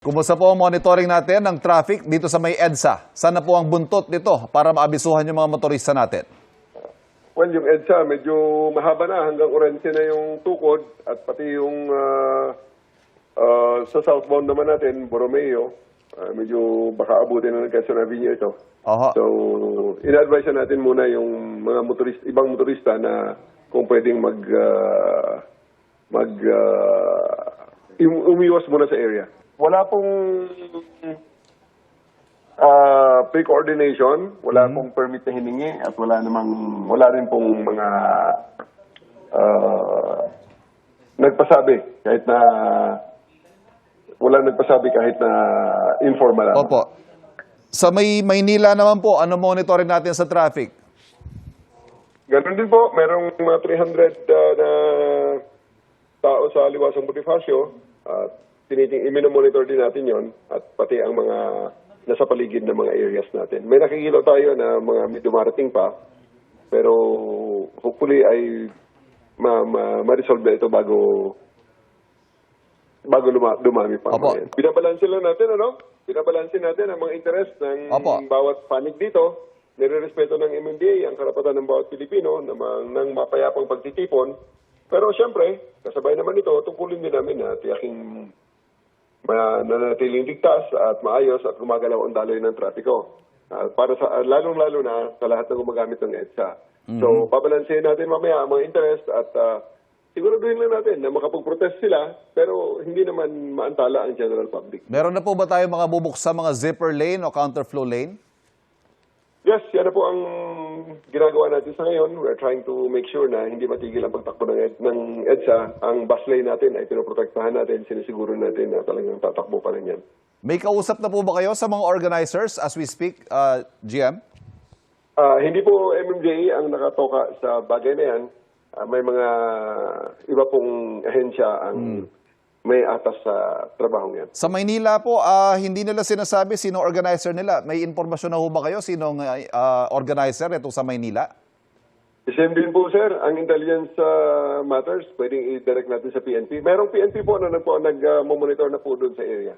Kumusta po ang monitoring natin ng traffic dito sa may EDSA? Saan na po ang buntot nito para maabisuhan yung mga motorista natin? Well, yung EDSA medyo mahaba na, hanggang Orense na yung tukod at pati yung sa southbound naman natin, Borromeo, medyo baka abutin na ng Quezon Avenue ito. Aha. So, ina-advise natin muna yung mga ibang motorista na kung pwedeng umiwas muna sa area. Wala pong pre-coordination, wala pong permit na hiningi at wala rin pong mga nagpasabi kahit na informal lang. Opo. Sa may Maynila naman po, ano monitoring natin sa traffic? Ganun din po, merong mga 300 na tao sa Liwasang Bonifacio at monitor din natin yon at pati ang mga nasa paligid ng mga areas natin. May nakikita tayo na mga may dumarating pa, pero hopefully ay ma-resolve na ito bago dumami pa. Binabalansin lang natin, Binabalansin natin ang mga interest ng bawat panig dito. Nire-respeto ng MMDA ang karapatan ng bawat Pilipino ng mapayapang pagtitipon. Pero siyempre, kasabay naman ito, tungkulin din namin na tiyaking nanatiling ligtas at maayos at gumagalaw ang daloy ng trapiko. Para sa lalong-lalo na sa lahat ng gumagamit ng EDSA. So, babalansin natin mamaya ang mga interest at siguraduhin lang natin na makapag-protest sila pero hindi naman maantala ang general public. Meron na po ba tayo mga bubuksan mga zipper lane o counterflow lane? Yes, yan na po ang ginagawa natin sa ngayon. We're trying to make sure na hindi matigil ang pagtakbo ng EDSA. Ang bus lane natin ay pinoprotektahan natin, sinisiguro natin na talagang tatakbo pa rin yan. May kausap na po ba kayo sa mga organizers as we speak, GM? Hindi po MMDA ang nakatoka sa bagay na yan. May mga iba pong ahensya ang may atas sa trabahong yan. Sa Maynila po, hindi nila sinasabi sino organizer nila. May impormasyon na ho ba kayo sinong organizer ito sa Maynila? Same din po, sir. Ang intelligence matters, pwedeng i-direct natin sa PNP. Merong PNP po na nagmo-monitor na po doon sa area.